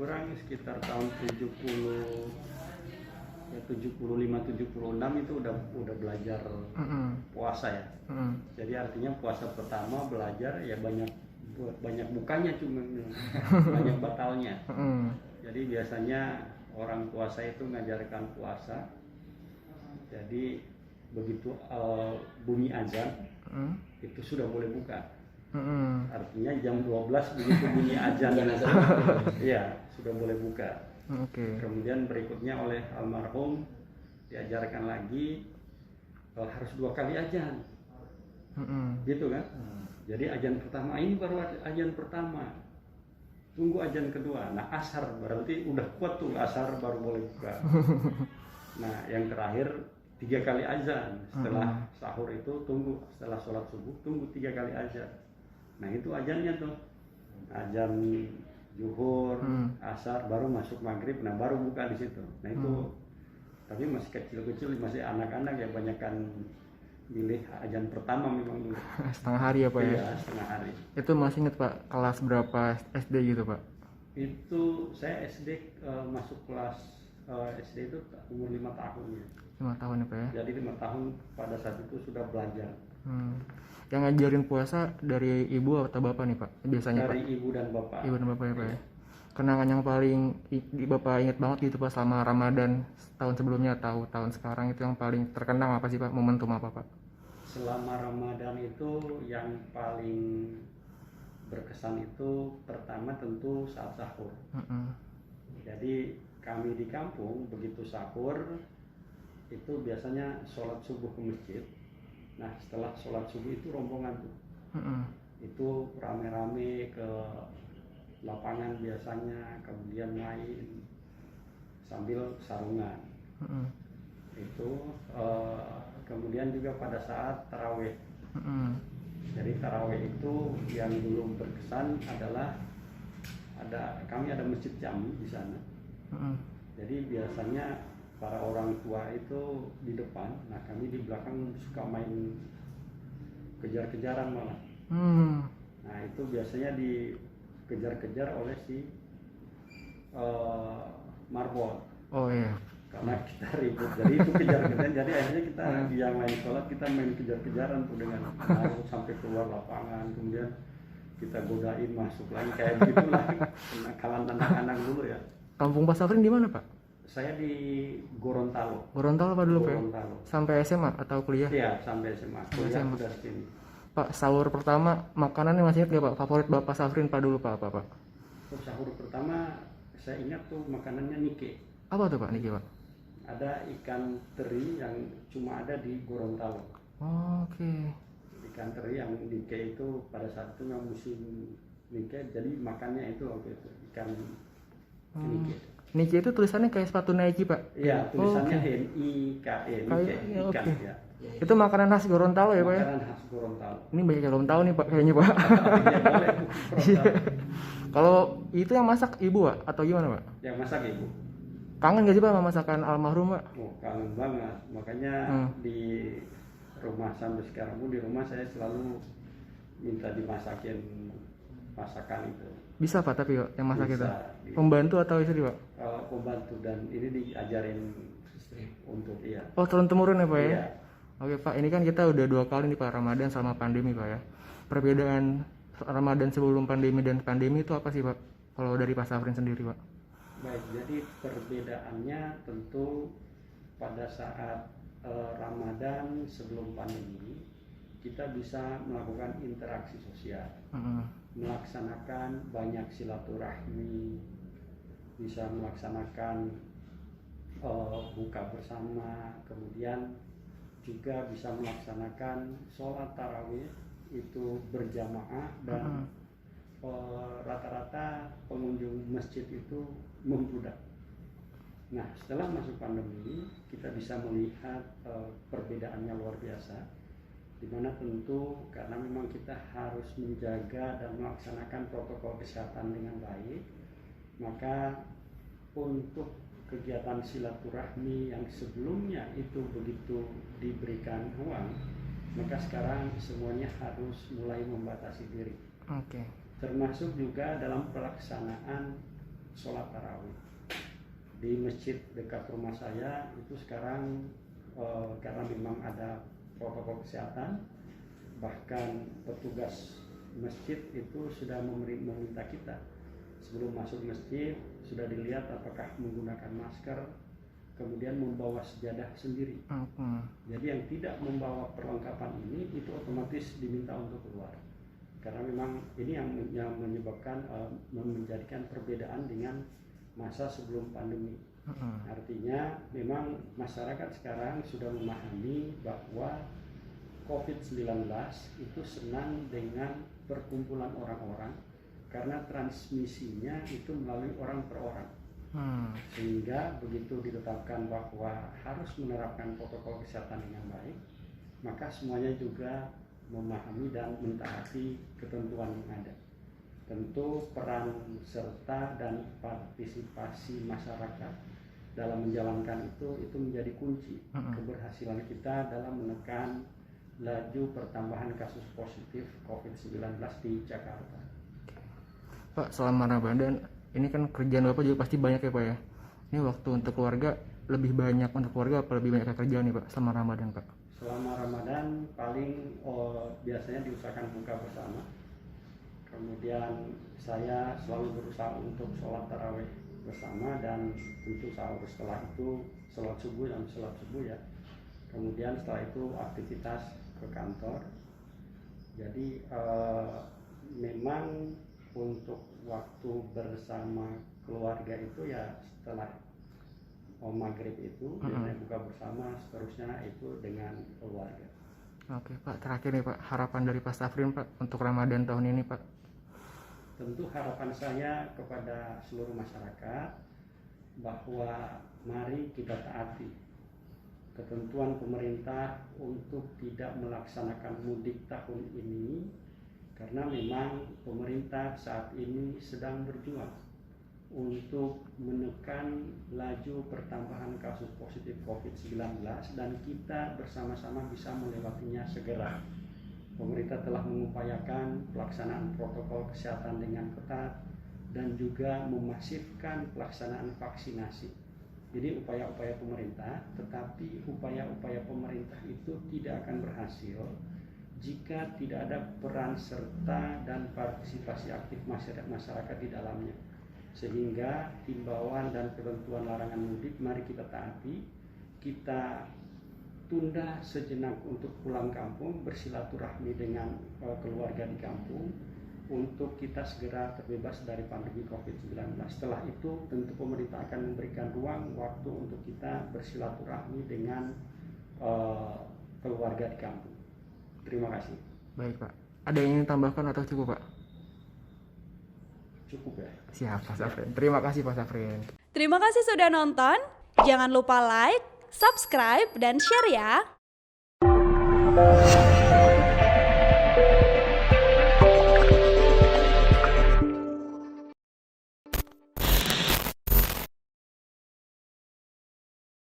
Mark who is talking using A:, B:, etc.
A: kurang sekitar tahun 70 ya 75-76 itu udah belajar puasa ya. Jadi artinya puasa pertama belajar ya banyak bukanya cuma banyak batalnya. Jadi biasanya orang puasa itu ngajarkan puasa. Jadi begitu bunyi azan itu sudah boleh buka. Artinya jam 12 begitu bunyi azan ya sudah boleh buka. Kemudian berikutnya oleh almarhum diajarkan lagi harus 2 kali azan, gitu kan? Jadi azan pertama ini baru azan pertama, tunggu azan kedua. Nah asar berarti udah kuat tuh, asar baru boleh buka. Nah yang terakhir 3 kali azan setelah sahur itu tunggu, setelah sholat subuh tunggu 3 kali azan. Nah itu azannya tuh azan zuhur, asar, baru masuk maghrib, nah baru buka di situ. Nah itu tapi masih kecil-kecil, masih anak-anak ya, banyakan milih azan pertama memang dulu.
B: Setengah hari ya Pak ya?
A: Iya, setengah hari.
B: Itu masih inget Pak, kelas berapa SD gitu Pak?
A: Itu saya SD masuk kelas SD itu umur 5 tahun ya.
B: 5 tahun ya Pak ya?
A: Jadi 5 tahun pada saat itu sudah belajar.
B: Yang ngajarin puasa dari ibu atau bapak nih Pak? Biasanya
A: dari
B: Pak?
A: Ibu dan Bapak.
B: Ibu dan bapak ya Pak ya? Kenangan yang paling bapak inget banget gitu Pak selama Ramadan tahun sebelumnya atau tahun sekarang itu yang paling terkenang apa sih Pak? Momentum apa Pak?
A: Selama Ramadan itu yang paling berkesan itu pertama tentu saat sahur. Jadi kami di kampung begitu sahur itu biasanya sholat subuh ke masjid. Nah setelah sholat subuh itu rombongan tuh, itu rame-rame ke lapangan biasanya, kemudian main sambil sarungan. Itu kemudian juga pada saat taraweh. Jadi taraweh itu yang dulu berkesan adalah kami ada masjid jami di sana. Jadi biasanya para orang tua itu di depan, nah kami di belakang suka main kejar-kejaran malah. Nah itu biasanya dikejar-kejar oleh si marbot.
B: Oh iya.
A: Karena kita ribut, jadi itu kejar-kejaran. Jadi akhirnya kita yang main sholat kita main kejar-kejaran tuh dengan marbot sampai keluar lapangan, kemudian kita godain masuk lagi kayak gitulah kenakalan anak-anak dulu ya.
B: Kampung Pak Safrin di mana Pak?
A: Saya di Gorontalo.
B: Gorontalo Pak dulu Pak?
A: Gorontalo.
B: Sampai SMA atau kuliah?
A: Iya, sampai SMA. Kuliah udah sini.
B: Pak, sahur pertama makanannya masih ingat nggak Pak? Favorit Bapak Safrin Pak dulu Pak, apa Pak?
A: Sahur pertama saya ingat tuh makanannya nike.
B: Apa tuh Pak nike Pak?
A: Ada ikan teri yang cuma ada di Gorontalo.
B: Oke.
A: Ikan teri yang nike itu pada saat itu yang musim nike, jadi makannya itu waktu itu ikan nike.
B: Nike itu tulisannya kayak sepatu Nike Pak?
A: Iya, tulisannya N-I-K-E, Nike, ikan ya.
B: Itu makanan khas Gorontalo ya Pak ya?
A: Makanan khas Gorontalo.
B: Ini banyak yang belum tahu nih Pak kayaknya Pak. Kalau itu yang masak ibu Pak atau gimana Pak?
A: Yang masak ibu.
B: Kangen gak sih Pak sama masakan almarhum Pak?
A: Oh, kangen banget. Makanya di rumah sampai sekarang pun di rumah saya selalu minta dimasakin masakan itu.
B: Bisa Pak tapi Pak yang masak itu?
A: Bisa.
B: Pembantu atau istri Pak?
A: Pembantu, dan ini diajarin untuk iya.
B: Oh turun temurun ya Pak ya?
A: Iya.
B: Oke Pak, ini kan kita udah 2 kali nih Pak Ramadan selama pandemi Pak ya. Perbedaan Ramadan sebelum pandemi dan pandemi itu apa sih Pak? Kalau dari Pak Safrin sendiri Pak?
A: Baik, jadi perbedaannya tentu pada saat Ramadan sebelum pandemi kita bisa melakukan interaksi sosial, melaksanakan banyak silaturahmi, bisa melaksanakan buka bersama, kemudian juga bisa melaksanakan sholat tarawih itu berjamaah, dan rata-rata pengunjung masjid itu membludak. Nah setelah masuk pandemi kita bisa melihat perbedaannya luar biasa, dimana tentu karena memang kita harus menjaga dan melaksanakan protokol kesehatan dengan baik, maka untuk kegiatan silaturahmi yang sebelumnya itu begitu diberikan uang, maka sekarang semuanya harus mulai membatasi diri.
B: Oke.
A: Termasuk juga dalam pelaksanaan sholat tarawih. Di masjid dekat rumah saya itu sekarang karena memang ada protokol kesehatan, bahkan petugas masjid itu sudah meminta kita sebelum masuk masjid sudah dilihat apakah menggunakan masker, kemudian membawa sejadah sendiri. Jadi yang tidak membawa perlengkapan ini itu otomatis diminta untuk keluar. Karena memang ini yang menyebabkan menjadikan perbedaan dengan masa sebelum pandemi. Artinya memang masyarakat sekarang sudah memahami bahwa COVID-19 itu senang dengan perkumpulan orang-orang karena transmisinya itu melalui orang per orang. Sehingga begitu ditetapkan bahwa harus menerapkan protokol kesehatan dengan baik, maka semuanya juga memahami dan mentaati ketentuan yang ada. Tentu peran serta dan partisipasi masyarakat dalam menjalankan itu menjadi kunci keberhasilan kita dalam menekan laju pertambahan kasus positif COVID-19 di Jakarta.
B: Pak, selama Ramadan ini kan kerjaan Bapak juga pasti banyak ya Pak ya. Ini waktu untuk keluarga lebih banyak untuk keluarga apa lebih banyak kerjaan nih Pak selama Ramadan Pak?
A: Selama Ramadan paling biasanya diusahakan buka bersama. Kemudian saya selalu berusaha untuk sholat tarawih bersama dan tentu sahur. Setelah itu sholat subuh ya. Kemudian setelah itu aktivitas ke kantor. Jadi memang untuk waktu bersama keluarga itu ya setelah maghrib itu biasanya buka bersama, seterusnya itu dengan keluarga.
B: Oke Pak, terakhir nih Pak, harapan dari Pak Safrin Pak untuk Ramadan tahun ini Pak.
A: Tentu harapan saya kepada seluruh masyarakat bahwa mari kita taati ketentuan pemerintah untuk tidak melaksanakan mudik tahun ini, karena memang pemerintah saat ini sedang berjuang untuk menekan laju pertambahan kasus positif COVID-19 dan kita bersama-sama bisa melewatinya segera. Pemerintah telah mengupayakan pelaksanaan protokol kesehatan dengan ketat dan juga memasifkan pelaksanaan vaksinasi. Jadi upaya-upaya pemerintah, tetapi upaya-upaya pemerintah itu tidak akan berhasil jika tidak ada peran serta dan partisipasi aktif masyarakat di dalamnya. Sehingga himbauan dan ketentuan larangan mudik mari kita taati, kita tunda sejenak untuk pulang kampung, bersilaturahmi dengan keluarga di kampung untuk kita segera terbebas dari pandemi COVID-19. Setelah itu tentu pemerintah akan memberikan ruang waktu untuk kita bersilaturahmi dengan keluarga di kampung. Terima kasih.
B: Baik Pak, ada yang ingin tambahkan atau cukup Pak?
A: Cukup ya.
B: Siap Pak Safrin, terima kasih Pak Safrin.
C: Terima kasih sudah nonton, jangan lupa like, subscribe, dan share ya.